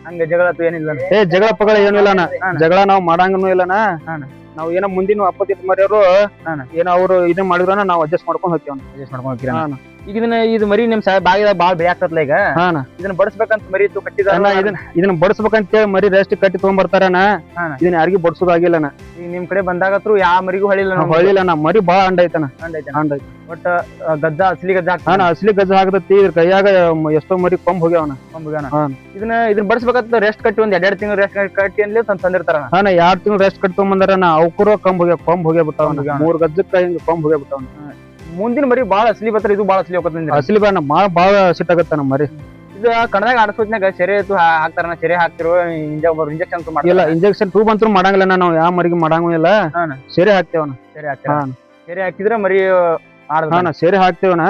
Speaker 1: ಹಂಗ ಜಗಳ ಏನಿಲ್ಲ
Speaker 2: ಜಗಳ ಪಗಳ ಏನು ಇಲ್ಲನ ಜಗಳ ನಾವ್ ಮಾಡಂಗನು ಇಲ್ಲನ ನಾವ್ ಏನೋ ಮುಂದಿನ ಅಪ್ಪತ್ತಿಟ್ ಮರಿಯವರು ಏನೋ ಅವ್ರು ಇದನ್ನ ಮಾಡಿದ್ರನ ನಾವ್ ಅಡ್ಜಸ್ಟ್ ಮಾಡ್ಕೊಂಡ್ ಹೋಗ್ತೇವ
Speaker 1: ಈಗ ಇದು ಮರಿ ನಿಮ್ ಬಾಗಿದಾಗ ಬಾಳ್ ಬೇಯಾಕತ್ಲ ಈಗ ಇದನ್ನ ಬಡಿಸ್ಬೇಕಂತ ಮರಿ ಇತ್ತು ಕಟ್ಟಿದ
Speaker 2: ಇದನ್ನ ಬಡಿಸ್ಬೇಕಂತ ಮರಿ ರೆಸ್ಟ್ ಕಟ್ಟಿ ತಗೊಂಡ್ಬರ್ತಾರನ ಇದನ್ನ ಯಾರಿಗೂ ಬಡ್ಸೋದಾಗಿಲ್ಲನ.
Speaker 1: ಈಗ ನಿಮ್ ಕಡೆ ಬಂದಾಗತ್ರು ಯಾವ ಮರಿಗೂ
Speaker 2: ಹೊಳಿಲ್ಲ ಮರಿ ಬಾಳ ಅಂಡ ಐತನ.
Speaker 1: ಒಟ್ಟ ಗಜ್ಜ ಅಸಲಿ ಗಜ್ಜ
Speaker 2: ಅಸಲಿ ಗಜ್ಜ ಹಾಕತೈತಿ. ಇದ್ರ ಕೈಯಾಗ ಎಷ್ಟೋ ಮರಿ ಕೊಂಬ್ ಹೋಗ್ಯಾವನ.
Speaker 1: ಇದನ್ನ ಬಡಿಸ್ಬೇಕಂತ ರೆಸ್ಟ್ ಕಟ್ಟಿ ಒಂದ್ 2 ತಿಂಗಳು ರೆಸ್ಟ್ ಕಟ್ಟಿ ಅನ್ಲಿ ತಂದಿರ್ತಾರ.
Speaker 2: 2 ತಿಂಗಳು ರೆಸ್ಟ್ ಕಟ್ಟಿ ತಗೊಂಬಂದಾರ ಅವಕರು ಕೊಂಬ್ ಹೋಗ್ಯಾಬಿಟ್ಟಾವ. 3 ಗಜ್ಜಕ್ಕ ಹಿಂಗ ಕೊಂಬ್ ಹೋಗ್ಯಾಬಿಟ್ಟಾವ.
Speaker 1: ಮುಂದಿನ ಮರಿ ಬಾಳ ಅಸಲಿ ಬತ್ತ ಇದು ಬಾಳ ಅಸಲಿ ಹೋಗತ್ತ.
Speaker 2: ಅಸಲಿ ಬಾಳ ಸಿಟ್ಟಾಗತ್ತ ನಮ್ಮ ಮರಿ.
Speaker 1: ಇದು ಕಣದಾಗ ಆಡಸೋದ್ನಾಗ ಸೆರೆ ಹಾಕ್ತಾರ. ಸೆರೆ ಹಾಕ್ತಿರೋ ಇಂಜೆಕ್ಷನ್
Speaker 2: ಇಲ್ಲ ಇಂಜೆಕ್ಷನ್ ಟೂಬ್ ಅಂತೂ ಮಾಡಂಗಿಲ್ಲ. ನಾವು ಯಾವ ಮರಿಗೆ ಮಾಡಂಗಿಲ್ಲ. ಸೆರೆ ಹಾಕ್ತೇವನ.
Speaker 1: ಸೆರೆ ಹಾಕಿದ್ರೆ ಮರಿ
Speaker 2: ಸೆರೆ ಹಾಕ್ತೇವನ.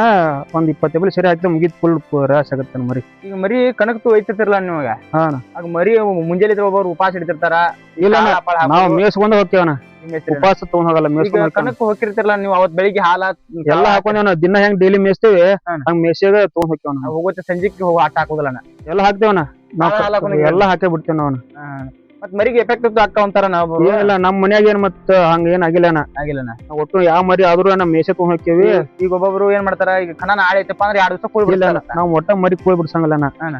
Speaker 2: ಒಂದ್ 20 ಎಬಲಿ ಸೆರೆ ಹಾಕ್ತೇವೆ ಮುಗಿದ್ ಫುಲ್ ರಾಶ್ ಆಗತ್ತ ಮರಿ.
Speaker 1: ಈಗ ಮರಿ ಕಣಕ್ತು ಒಯ್ತಿರ್ತಿರಲ್ಲ ನಿಮಗ. ಆಗ ಮರಿ ಮುಂಜಾನೆ ಒಬ್ಬರು ಉಪವಾಸ ಹಿಡಿತಿರ್ತಾರ.
Speaker 2: ಇಲ್ಲ ನಾವು ಮೇಸ್ಕೊಂಡ್ ಹೋಗ್ತೇವನ. ಉಪವಾಸ ತಗೊಂಡ್ ಹೋಗಲ್ಲ.
Speaker 1: ಕಣಕ್ ಹೋಗಿರ್ತಿರಲ್ಲ ನೀವು ಅವತ್ ಬೆಳಿಗ್ಗೆ ಹಾಲ
Speaker 2: ಎಲ್ಲಾ ಹಾಕೊಂಡೇವ್. ದಿನ ಹೆಂಗ್ ಡೈಲಿ ಮೇಸ್ತೇವಿ ಹಂಗ ಮೇಸಿಯಾಗ ತಗೊಂಡ್ ಹೋಗ್ತೇವನ.
Speaker 1: ಹೋಗುತ್ತೆ ಸಂಜೆಗೆ ಆಟ ಹಾಕೋದಲ್ಲ
Speaker 2: ಎಲ್ಲಾ ಹಾಕ್ತೇವನ. ಎಲ್ಲಾ ಹಾಕೇ ಬಿಡ್ತೇವ್ ನಾವ್.
Speaker 1: ಮತ್ ಮರಿಗೆ ಎಫೆಕ್ಟ್ ಅಕ್ಕ ಅಂತಾರ. ನಾವು
Speaker 2: ಏನಿಲ್ಲ ನಮ್ ಮನ್ಯಾಗ ಏನ್ ಮತ್ ಹಂಗ ಏನ್ ಆಗಿಲ್ಲನ. ಒಟ್ಟು ಯಾವ ಮರಿ ಆದ್ರೂ ನಮ್ ಮೇಸೆ ತಗೊಂಡ್ ಹೋಗ್ತೇವಿ.
Speaker 1: ಈಗ ಒಬ್ಬೊಬ್ರು ಏನ್ ಮಾಡ್ತಾರ, ಈಗ ಕಣ ಆಡೈತಪ್ಪ ಅಂದ್ರೆ 2 ದಿವಸ ಕೂಳ್ ಬಿಡಲ್ಲ.
Speaker 2: ನಾವ್ ಒಟ್ಟ ಮರಿ ಕೂಳ್ ಬಿಡ್ಸಂಗಲ್ಲ.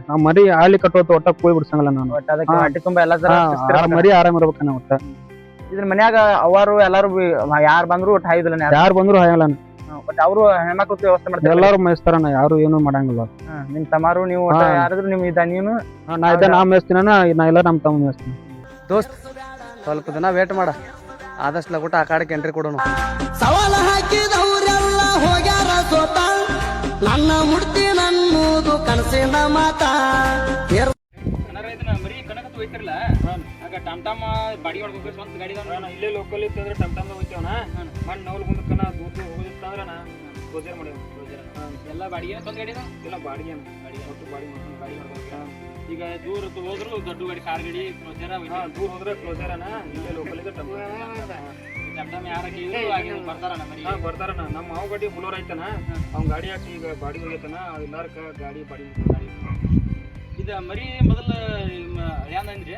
Speaker 2: ನಾವ್ ಮರಿ ಆಳಿ ಕಟ್ಟೋತ ಒಟ್ಟ ಕೂಳ್ ಬಿಡ್ಸಂಗಲ್ಲ. ನಾನು
Speaker 1: ಹೊಟ್ಟೆ ತುಂಬಾ ಎಲ್ಲಾ
Speaker 2: ಮರಿ ಆರಾಮ್ ಇರ್ಬೇಕ. ನಾವ್ ಒಟ್ಟ
Speaker 1: ಇದ್ರ ಮನ್ಯಾಗ ಅವರು ಎಲ್ಲಾರು ಯಾರು ಬಂದ್ರು ಒಟ್ಟು ಹಾಯುದಿಲ್ಲ.
Speaker 2: ಯಾರು ಬಂದ್ರು ಹಾಯಲ್ಲ.
Speaker 1: ಬಟ್ ಅವರು ಹೆಣ್ಮಕ್ಳು ವ್ಯವಸ್ಥೆ ಮಾಡ್ತಾರೆ.
Speaker 2: ಎಲ್ಲಾರು ಮೇಯಿಸ್ತಾರ. ಯಾರು ಏನು ಮಾಡಂಗಿಲ್ಲ.
Speaker 1: ನಿಮ್ ತಮಾರು ನೀವು ಯಾರಾದ್ರೂ ನಿಮ್ ನೀನು
Speaker 2: ನಾ ಮೇಯಿಸ್ತೀನ. ನಾ ಎಲ್ಲ ನಮ್ ತಮ್ಮ ಮೇಯಿಸ್ತೀನಿ.
Speaker 3: ದೋಸ್ತ್ ಸ್ವಲ್ಪ ದಿನ ವೇಟ್ ಮಾಡ. ಆದಷ್ಟು ಲಗುಟ ಆ ಕಾಡಕ್ಕೆ ಎಂಟ್ರಿ ಕೊಡೋಣ.
Speaker 4: ಸವಾಲ ಹಾಕಿದವರೆಲ್ಲ ಹೋಗ್ಯಾರ ಸೋತ. ನನ್ನ ಮುಡ್ತಿ ನನ್ನೂದು ಕನಸಿನ ಮಾತ.
Speaker 1: ಮರಿ ಕಣಕತ್ತು ಹೋಯ್ತಿರಲ್ಲ. ಆಗ ಟಮ್ ಟಮ್ ಬಾಡಿ ಹೊಡ್ಬೇಕು. ಸ್ವಂತ ಗಾಡಿ ಇಲ್ಲೇ ಲೋಕಲ್ ಇತ್ತಂದ್ರೆ ಟಮ್ ಟಮ್ ಹೋಗ್ತೇವನ. ಮಣ್ಣು ನವ್ಲು ಮುಂದಕ್ಕನ ದೂರ ಹೋಗಿತ್ತಂದ್ರ ಕ್ಲೋಸರ್ ಮಾಡಿ ಎಲ್ಲ ಬಾಡಿಗೆ ಸ್ವಂತ ಗಾಡಿ ಇಲ್ಲ. ಬಾಡಿಗೆ ಬಾಡಿ ಹೊಡ್ಬೇಕು. ಈಗ ದೂರ ಹೋದ್ರು ದೊಡ್ಡ ಗಾಡಿ ಕಾರ್ ಗಾಡಿ ಕ್ಲೋಸರ್. ದೂರ ಹೋದ್ರೆ ಕ್ಲೋಸರನ. ಇಲ್ಲೇ ಲೋಕಲ್ ಇದೆ ಟಮ್ ಟಮ್ ಯಾರ ಬರ್ತಾರಣ ಮರಿ ಬರ್ತಾರಣ. ನಮ್ಮ ಮಾವು ಗಾಡಿ ಬುಲೋರ್ ಐತನ. ಅವ್ನ ಗಾಡಿ ಹಾಕಿ ಈಗ ಬಾಡಿ ಹೋಗೈತನ. ಎಲ್ಲಾರ್ಕ ಗಾಡಿ ಬಾಡಿ ಇದ ಮರಿ ಮೊದಲ ಏನಂದ್ರಿ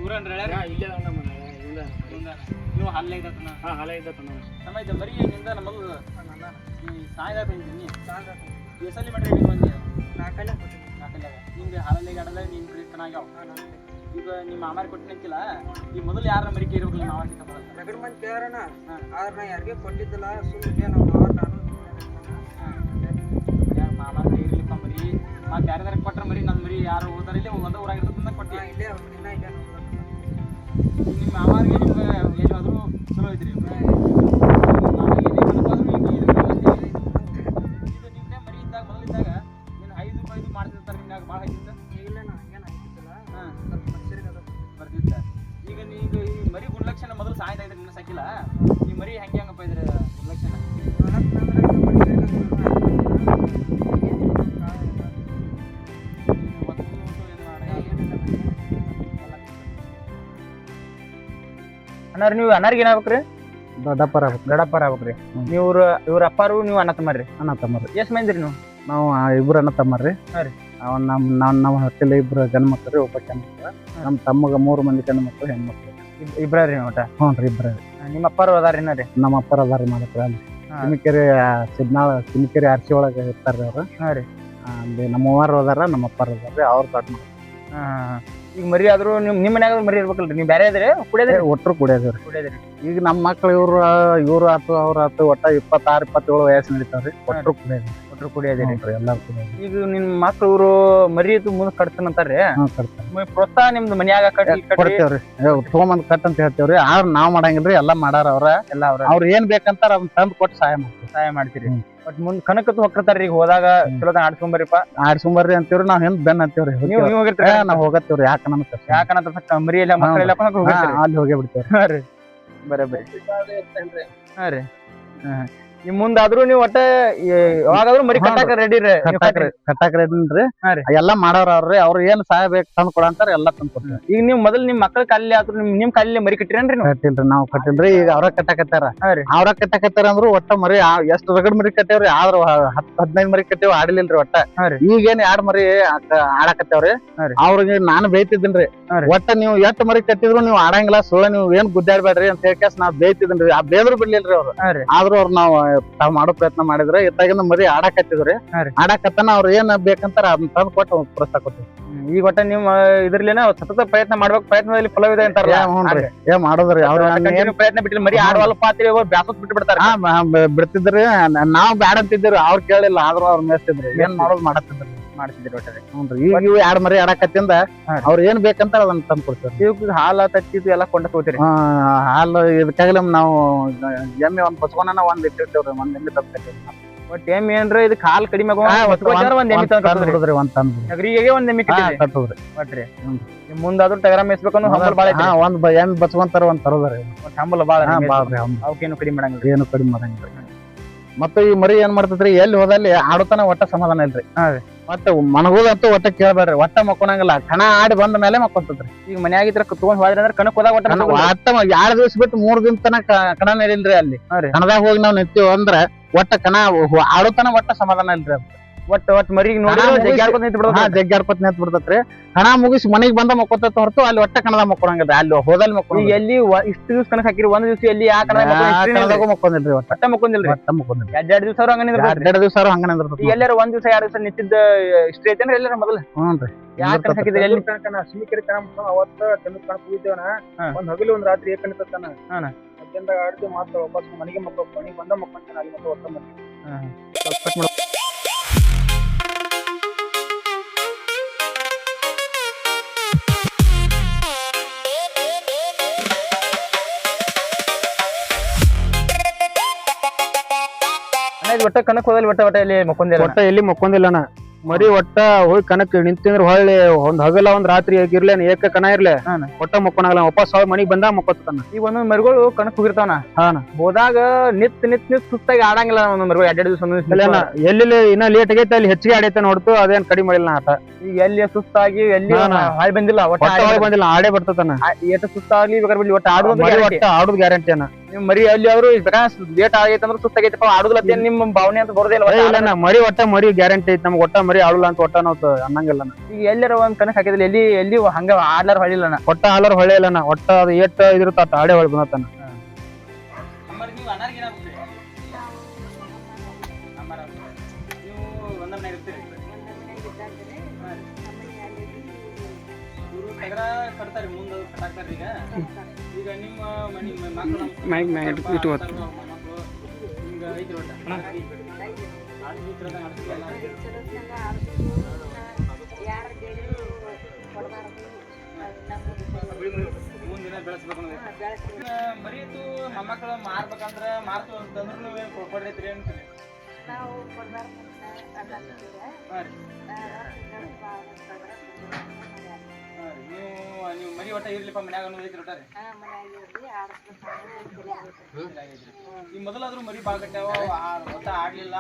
Speaker 1: ಊರನ್ರಿ ಇಲ್ಲೇ ನೀವು ಹಾಲ ಇದ್ದತನ. ಹಾಲ ಇದ್ದತನ ನಮ್ಮ ಇದು ಮರಿ ನಿಂದ ನಮ್ಮದು ಸಾಯ್ದಾಗ ಬಂದಿದ್ದೀನಿ. ಎಸಲಿ ಮಾಡ್ರಿ ಒಂದು 4 ನಿಮ್ಗೆ ಹಾಲಲ್ಲಿ ಆಡಲ್ಲ. ನಿಮ್ ಕಡೆ ಚೆನ್ನಾಗ್ಯಾವ. ಈಗ ನಿಮ್ಮ ಮಾಮಾರಿ ಕೊಟ್ಟಿನಂತಿಲ್ಲ. ಈ ಮೊದಲು ಯಾರ ಮರಿಕೆ ಇರ್ಬೇಕಲ್ಲ. ನಾವು ರಗಡ್ ಮಂದಿ ಕೇಳೋಣ. ಆದ್ರೆ ನಾ ಯಾರಿಗೆ ಕೊಟ್ಟಿದ್ದಿಲ್ಲ. ಸುಮ್ಮನೆ ಮಾಮಾರ ಇರ್ಲಿಪ್ಪ ಮರಿ. ಮತ್ತೆ ಯಾರ್ಯಾರ ಕೊಟ್ರ ಮರಿ ನನ್ನ ಮರಿ ಯಾರು ಹೋದಾರ ಇಲ್ಲಿ ಒಂದ ಊರಾಗಿರ್ತದ ಕೊಟ್ಟಿ. ಇಲ್ಲೇ ನಿಮ್ಮ ಮಾಮಾರಿಗೆ ನಿಮ್ಗೆ ಏನಾದ್ರು ಚಲೋ ಐತ್ರಿ. ನಿಮ್ಗೆ ಮರಿ ಇದ್ದಾಗ ಮೊದಲಿದ್ದಾಗ ನೀನು 5 ಮಾಡ್ತಿರ್ತಾರೆ. ನಿಮ್ಗೆ ಭಾಳ ಐತಿತ್ತ. ಇಲ್ಲ ಹಂಗೇನು ಐತಿಲ್ಲ. ಬರ್ತಿತ್ತ. ಈಗ ನೀವು ಈ ಮರಿ ಗುಣಲಕ್ಷಣ ಮೊದಲು ಸಾಯ್ತಾ ಇದ್ರೆ ನಿನ್ನ ಸಾಕಿಲ್ಲ. ಈ ಮರಿ ಹೆಂಗಪ್ಪ ಇದ್ರೆ ಗುಣಲಕ್ಷಣ ಅಣ್ಣಾರ ನೀವು ಅಣ್ಣಾರಿಗೆ ಏನಾಗ್ಬೇಕ್ರಿ?
Speaker 2: ದೊಡ್ಡಪ್ಪರ
Speaker 1: ಆಗ್ಬೇಕ್ರಿ. ಇವ್ರ ಅಪ್ಪಾರು ನೀವು ಅಣ್ಣ ತಮ್ಮರ್ರಿ?
Speaker 2: ಅಣ್ಣ ತಮ್ಮರ್ರಿ.
Speaker 1: ಎಷ್ಟ್ ಮಂದಿರಿ ನೀವು?
Speaker 2: ನಾವು 2 ಅಣ್ಣ ತಮ್ಮರ್ರಿ.
Speaker 1: ಅವ್ನ
Speaker 2: ನಮ್ಮ ಹೊಟ್ಟೆಲಿ 2 ಗಂಡು ಮಕ್ಕಳು, ಒಬ್ಬ ಹೆಣ್ಮಕ್ಳು. ನಮ್ಮ ತಮ್ಮಗ 3 ಮಂದಿ ಗಂಡು ಮಕ್ಕಳು, ಹೆಣ್ಮಕ್ಳು.
Speaker 1: ಇಬ್ರಿ ಒಟ್ಟ?
Speaker 2: ಹ್ಞೂ ರೀ, ಇಬ್ರಿ.
Speaker 1: ನಿಮ್ಮ ಅಪ್ಪಾರು ಅದಾರ ರೀ?
Speaker 2: ನಮ್ಮ ಅಪ್ಪಾರ ಅದಾರ ಮಾಡಕ್ರ. ಅಲ್ಲಿ ಸಿಮಿಕೆರೆ ಆರ್ಸಿ ಒಳಗೆ ಇರ್ತಾರ್ರಿ ಅವ್ರು. ಅಲ್ಲಿ ನಮ್ಮ ಅವ್ವಾರು ಅದಾರ, ನಮ್ಮ ಅಪ್ಪಾರ ಅದಾರ. ಅವ್ರು ದೊಡ್ಡ.
Speaker 1: ಈಗ ಮರಿ ಆದ್ರೂ ನಿಮ್ಮ ಮನ್ಯಾಗ ಮರಿ ಇರ್ಬೇಕಲ್ರಿ? ನೀವು ಬೇರೆ ಇದ್ರಿ? ಕುಡಿಯೋದ್ರಿ?
Speaker 2: ಒಟ್ಟರು ಕುಡಿಯೋದ್ರಿ. ಈಗ ನಮ್ಮ ಮಕ್ಳು ಇವ್ರು ಆತು ಅವ್ರ ಆತು ಒಟ್ಟ 26-27 ವಯಸ್ಸು ನಡೀತಾವ್ರಿ. ಒಟ್ಟರು ಕುಡಿಯೋದ್ರಿ. ಎಲ್ಲಾರು ಕುಡಿಯೋದ್ರಿ.
Speaker 1: ಈಗ ನಿಮ್ ಮಕ್ಳು ಇವ್ರು ಮರಿ ಮುಂದೆ ಕಟ್ತಾನಂತಾರ್ರಿ? ಪ್ರೋತ್ಸಾಹ ನಿಮ್ದು ಮನ್ಯಾಗ
Speaker 2: ಕೊಡ್ತೇವ್ರಿ. ತಗೊಂಬಂದ್ ಕಟ್ ಅಂತ ಹೇಳ್ತೇವ್ರಿ. ಆದ್ರ ನಾವ್ ಮಾಡಂಗಿಲ್ರಿ. ಎಲ್ಲಾ ಮಾಡಾರ ಅವ್ರ ಏನ್ ಬೇಕಂತಾರ ಅವ್ನ ತಂದ್ ಕೊಟ್ಟು ಸಹಾಯ ಮಾಡ್ತೀರಿ.
Speaker 1: ಬಟ್ ಮುಂದ್ ಕನಕತ್ತು ಹೊಕ್ಕರ್ತಾರ್ರಿ. ಈಗ ಹೋದಾಗ ಚಲೋ ಆಡ್ಸ್ಕೊಂಬರಿಪ್ಪ
Speaker 2: ಆಡ್ಸ್ಕೊಂಬರ್ರಿ ಅಂತೀವ್ರಿ. ನಾವ್ ಹೆಂಗ್ ಬೆನ್ ಅಂತೀವ್ರಿ.
Speaker 1: ನೀವು ಹೋಗಿರ್ತೀರ?
Speaker 2: ನಾವ್ ಹೋಗತ್ತೇವ್ರಿ. ಯಾಕಂತ
Speaker 1: ಮರಿ ಎಲ್ಲ ಮಕ್ಕಳೆಲ್ಲ
Speaker 2: ಅಲ್ಲಿ ಹೋಗಿ ಬಿಡ್ತೇವ್ರಿ.
Speaker 1: ಬರಬರಿ. ಹಾ ರೀ. ನಿಮ್ ಮುಂದಾದ್ರು ನೀವು ಒಟ್ಟ ಯಾವಾಗಾದ್ರೂ ಮರಿ ಕಟ್ಟಾಕ ರೆಡಿ ರೀ?
Speaker 2: ಕಟ್ಟಾಕ ರೆಡಿನ್ರಿ. ಎಲ್ಲಾ ಮಾಡಾರ ಅವ್ರು ಏನ್ ಸಹಾಯ ಬೇಕು ತಂದ್ ಕೊಡಂತಾರ ಎಲ್ಲಾ ತಂದ್ ಕೊಡ್ತಾರ.
Speaker 1: ಈಗ ನೀವು ಮೊದಲ್ ನಿಮ್ ಮಕ್ಕಳ ಕಾಲಿ ಆದ್ರು ನಿಮ್ ಕಾಲಿ ಮರಿ ಕಟ್ಟಿರೇನ್ರಿ?
Speaker 2: ಕಟ್ಟಿಲ್ರಿ, ನಾವು ಕಟ್ಟಿಲ್ರಿ. ಈಗ ಅವ್ರ ಕಟ್ಟಾಕತ್ತಾರ. ಅಂದ್ರು ಒಟ್ಟ ಮರಿ ಎಷ್ಟ್ ರಗಡ್ ಮರಿ ಕಟ್ಟೇವ್ರಿ. ಆದ್ರ 10-15 ಮರಿ ಕಟ್ಟೇವ್, ಆಡಿಲಿಲ್ರಿ ಒಟ್ಟ. ಈಗೇನ್ 2 ಮರಿ ಆಡಾಕತ್ತೇವ್ರಿ. ಅವ್ರಿಗೆ ನಾನು ಬೇಯ್ತಿದ್ದೀನ್ರಿ. ಒಟ್ಟ ನೀವು ಎಷ್ಟ್ ಮರಿ ಕಟ್ಟಿದ್ರು ನೀವು ಆಡಂಗಿಲ್ಲ, ಸುಳ್ಳ ನೀವು ಏನ್ ಗುದ್ದಾಡ್ಬೇಡ್ರಿ ಅಂತ ಹೇಳ್ಕೇಸ್ ನಾವ್ ಬೇಯ್ತಿದ್ದೀನ್ರಿ. ಆ ಬೇದ್ರು ಬಿಡ್ಲಿಲ್ರಿ ಅವ್ರು. ಆದ್ರೂ ಅವ್ರು ನಾವ್ ತಾವ್ ಮಾಡೋ ಪ್ರಯತ್ನ ಮಾಡಿದ್ರೆ ಇತ್ತಾಗಿಂದ ಮರಿ ಆಡಾಕತ್ತಿದ್ರಿ
Speaker 3: ಹಾ ರೀ.
Speaker 2: ಆಡಾಕತ್ತನ ಅವ್ರ ಏನ್ ಬೇಕಂತಾರ ಅದನ್ನ ತಂದು ಕೊಟ್ಟು ಪ್ರೋತ್ಸಾಹ ಕೊಟ್ಟಿವಿ.
Speaker 3: ಈಗ ಒಟ್ಟ ನೀವು ಇದ್ರಲ್ಲೇನ ಸತತ ಪ್ರಯತ್ನ ಮಾಡ್ಬೇಕು, ಪ್ರಯತ್ನದಲ್ಲಿ ಫಲವಿದೆ ಅಂತಾರಲ್ಲ.
Speaker 2: ಹ್ಞೂನ್ರಿ ಮಾಡೋದ್ರಿ ಅವ್ರ
Speaker 3: Continue ಪ್ರಯತ್ನ ಬಿಟ್ಟಿಲ್ಲ, ಮರಿ ಆಡವಲ್ಲ ಪಾತ್ರಿ ಬ್ಯಾಸತ್ ಬಿಟ್ಟು ಬಿಡ್ತಾರ.
Speaker 2: ಬಿಡ್ತಿದ್ರಿ ನಾವ್ ಬ್ಯಾಡ ಅಂತಿದ್ರಿ ಅವ್ರ ಕೇಳಿಲ್ಲ ಆದ್ರೂ ಅವ್ರ ಮೇಸ್ತಿದ್ರಿ ಏನ್ ಮಾಡೋದು ಮಾಡತ್ತಿದ್ರಿ
Speaker 3: ಮಾಡ್ತಿದ್ರಿ ಒಟ್ಟಾರೆ.
Speaker 2: ಹ್ಞೂನ್ರಿ ಈಗ ಇವ್ 2 ಮರಿ ಆಡಾಕತ್ತಿಂದ ಅವ್ರ ಏನ್ ಬೇಕಂತ ಅದನ್ನ ತಂದು ಕೊಡ್ತೀವಿ.
Speaker 3: ಇವಕ್ಕೆ ಹಾಲ ತತ್ತಿದ್ದು ಎಲ್ಲ ಕೊಂಡ ತಗೋತೀರಿ.
Speaker 2: ಹಾಲು ಇದಕ್ಕಾಗಲಿ ನಾವು ಎಮ್ಮೆ ಒಂದ್ ಬಸ್ಕೊಂಡ ಒಂದ್ ಇಟ್ಟಿರ್ತೇವ್ರಿ ಒಂದ್ ಎಮ್ಮೆ ತಂದ್ಕೊತೀವಿ.
Speaker 3: ಒಟ್ ಎಮ್ಮೆ ಏನ್ರ ಇದಕ್ಕೆ ಹಾಲು ಕಡಿಮೆ ಒಂದ್ ಎಮ್ಮೆ
Speaker 2: ತಂದ್ರಿ ಒಂದ್ ತಂದ್ರಿ
Speaker 3: ನಗರಿಗೆ ಒಂದ್ ಎಮ್ಮೆ
Speaker 2: ಕಟ್ಟೋದ್ರಿ
Speaker 3: ಒಟ್ರಿ. ಮುಂದಾದ್ರೂ ಟಗರ ಮೇಯಿಸ್ಬೇಕಂದ್ರೆ ಹಂಬಲ್ ಬಾಳ
Speaker 2: ಒಂದ್ ಎಮ್ಮೆ ಬಸ್ಕೊಂತಾರ ಒಂದ್ ತರೋದ್ರಿ
Speaker 3: ಹಂಬಲ್ ಬಾಳ
Speaker 2: ಬಾಳ್ರಿ
Speaker 3: ಅವಕ್ಕೇನು ಕಡಿಮೆ ಮಾಡಂಗಿಲ್ಲ.
Speaker 2: ಏನು ಕಡಿಮೆ ಮಾಡಂಗಿಲ್ರಿ. ಮತ್ತೆ ಈ ಮರಿ ಏನ್ ಮಾಡ್ತೈತ್ರಿ ಎಲ್ಲಿ ಹೋದಲ್ಲಿ ಆಡುತ್ತಾನ ಒಟ್ಟ ಸಮಾಧಾನ ಇಲ್ರಿ. ಮತ್ತೆ ಮನಗೋದಂತೂ ಒಟ್ಟ ಕೇಳ್ಬೇಡ್ರಿ, ಒಟ್ಟ ಮಕ್ಕೊಳಂಗಿಲ್ಲ. ಕಣ ಆಡಿ ಬಂದ ಮೇಲೆ ಮಕ್ಕೊಂತದ್ರಿ.
Speaker 3: ಈಗ ಮನ್ಯಾಗಿದ್ರ ಕುತ್ಕೊಂಡ್ ಹೋದ್ರಿ ಅಂದ್ರೆ ಕಣಕ್ ಹೋದಾಗ ಒಟ್ಟ
Speaker 2: 2 ದಿವಸ ಬಿಟ್ಟು 3 ದಿನ ತನಕ ಕಣ ನಡಿಲ್ರಿ ಅಲ್ಲಿ. ಕಣದಾಗ ಹೋಗಿ ನಾವ್ ನಿಂತೀವಿ ಅಂದ್ರ ಒಟ್ಟ ಕಣ ಆಡುತ್ತಾನ ಒಟ್ಟ ಸಮಾಧಾನ ಇಲ್ರಿ. ಅದು
Speaker 3: ಒಟ್ ಮರಿಗೆ ನೋಡಿ
Speaker 2: ಜಗ್ಗಾಡ್ಕೊತ ನಿಂತ ಬಿಡ್ತೈತ್ರಿ. ಕಣ ಮುಗಿಸಿ ಮನಿಗ್ ಬಂದ ಮಕ್ಕೊತೈತಿ ಹೊರತು ಅಲ್ಲಿ ಒಟ್ಟ ಕಣದಾಗ ಮಕ್ಕೊಳಂಗಿಲ್ರಿ. ಅಲ್ಲಿ ಹೋದಲ್ಲಿ
Speaker 3: ಈಗ ಎಲ್ಲಿ ಇಷ್ಟು ದಿವಸ ಕಣಕ್ ಹಾಕಿರಿ, ಒಂದ್ ದಿವಸ ಎಲ್ಲಿ ಆ
Speaker 2: ಕಣದಾಗೂ ಮಕ್ಕೊಂದಿಲ್ರಿ. ಒಟ್ಟ
Speaker 3: ಮಕ್ಕೊಂದಿಲ್ರಿ.
Speaker 2: ಮಕ್ಕೊಂದಿಲ್ರಿ.
Speaker 3: 2 ದಿವಸ ಹಂಗ
Speaker 2: 2 ದಿವಸ ಹಂಗ ನಿಂದಿರ್ತೈತಿ.
Speaker 3: ಎಲ್ಲಾರ 1 ದಿವಸ 2 ದಿವಸ ನಿಂತಿದ್ದ ಇಷ್ಟ ಐತೇನ್ರಿ ಎಲ್ಲಾರ ಮೊದಲು?
Speaker 2: ಹ್ಞೂನ್ರಿ.
Speaker 3: ಯಾಕೆ ಹಾಕಿದ್ರಿ ಎಲ್ಲಿ
Speaker 2: ಸಿಮಿಕರಿ ಕಣ ಅವತ್ತ ಚಂದ್ರ ಕಣ ಕೂಗಿದ್ದೇವನ ಒಂದ್ ಹಗಲಿ ಒಂದ್ ರಾತ್ರಿ ಏಕ ನಿಂತಾನ. ಮಧ್ಯಾಹ್ನದಾಗ ಆಡ್ತಿ ಮಾತ್ರ ವಾಪಸ್ ಮನೆಗೆ ಮನಿಗ್ ಬಂದ ಮಕ್ಕೊಂತಾನ ಅಲ್ಲಿ ಮತ್ತೆ ಒಟ್ಟ ಮನೆ.
Speaker 3: ಒಟ್ಟ ಕಣಕ್ ಹೋದಲ್ಲಿ ಒಟ್ಟ ಎಲ್ಲಿ ಮಕ್ಕೊಂದಿಲ್ಲ.
Speaker 2: ಒಟ್ಟ ಎಲ್ಲಿ ಮಕ್ಕೊಂದಿಲ್ಲನ ಮರಿ ಒಟ್ಟ ಹೋಗಿ ಕಣಕ್ ನಿಂತಿಂದ್ರ ಹೊಳ್ಳಿ ಒಂದ್ ಹಗಲ ಒಂದ್ ರಾತ್ರಿ ಆಗಿರ್ಲೇನ್ ಏಕ ಕಣ ಇರ್ಲಿ ಒಟ್ಟ ಮಕ್ಕೊಣಗಲ್ಲ. ವಾಪಸ್ ಮನಿಗ್ ಬಂದ ಮಕ್ಕೋತಾನ.
Speaker 3: ಈಗ ಒಂದೊಂದ್ ಮರಿಗಳು ಕಣಕ್ ಹೋಗಿರ್ತಾವನ. ಹೋದಾಗ ನಿತ್ ಸುಸ್ತಾಗಿ ಆಡಂಗಿಲ್ಲ. ಒಂದೊಂದ್ ಮರಿಗಳು 2 ದಿವಸ
Speaker 2: ಎಲ್ಲಿ ಇನ್ನ ಲೇಟ್ ಆಗೈತೆ ಅಲ್ಲಿ ಹೆಚ್ಚಿಗೆ ಆಡೈತೆ ನೋಡ್ತು ಅದೇನ್ ಕಡಿಮೆ ಮಾಡಿಲ್ಲ ಆಟ.
Speaker 3: ಈಗ ಎಲ್ಲಿ ಸುಸ್ತಾಗಿ ಎಲ್ಲಿ ಹಾಳ್ ಬಂದಿಲ್ಲ, ಒಟ್ಟ
Speaker 2: ಬಂದಿಲ್ಲ ಆಡೇ ಬರ್ತತಾನ.
Speaker 3: ಎಷ್ಟ ಸುಸ್ತಾಗ್ಲಿ ಬೇಕಾದ್ರೆ ಒಟ್ಟ
Speaker 2: ಆಡುದು ಗ್ಯಾರಂಟಿ ಅನ್ನ.
Speaker 3: ನಿಮ್ ಮರಿ ಅಲ್ಲಿ ಅವರು ಲೇಟ್ ಆಗೈತೆ ಅಂದ್ರೆ ಸುಸ್ತಾಗೈತಪ್ಪ ಆಡುದಿಲ್ಲ ನಿಮ್ಮ ಭಾವನೆ ಅಂತ ಬರೋದಿಲ್ಲ.
Speaker 2: ಮರಿ ಒಟ್ಟ ಮರಿ ಗ್ಯಾರಂಟಿ ಐತಿ ನಮ್ಗೆ. ಒಟ್ಟ ಮರಿ ಆಡಲ್ಲ ಅಂತ ಒಟ್ಟ ನಾವು ಅನ್ನಂಗಿಲ್ಲ.
Speaker 3: ಈಗ ಎಲ್ಲಾರ ಒಂದ್ ಕಣಕ್ ಹಾಕಿದ್ರೆ ಎಲ್ಲಿ ಹಂಗ ಆಡ್ಲಾರ ಹೊಳಿಲ್ಲ.
Speaker 2: ಒಟ್ಟ ಆಲರ್ ಹೊಳೆ ಇಲ್ಲ. ಒಟ್ಟ ಅದು ಏಟ್ ಇದಿರುತ್ತ ಆಡೇ ಹೊಳಿ ಬಂದತಾನ.
Speaker 1: ಈಗ ನಿಮ್ಮ ಮಕ್ಕಳು ಮುಂದಿನ ಬೆಳೆಸ್ಬೇಕು ಮರಿತು ಮೊಮ್ಮಕ್ಕಳು ಮಾರ್ಬೇಕಂದ್ರ ಮಾರ್ತು ಅಂತಂದ್ರು ಕೊಡ್ರೈತ್ರಿ ಅಂತೀರಿ. ನೀವು ಮರಿ ಒಟ್ಟ ಇರ್ಲಿಪ್ಪ ಮನ್ಯಾಗ ಅನ್ನೋದೈತಿ ಒಟ್ಟ ರೀ. ಈ ಮೊದಲಾದ್ರೂ ಮರಿ ಬಾಳ್ ಕಟ್ಟ್ಯಾವ ಒಟ್ಟ ಆಡ್ಲಿಲ್ಲ.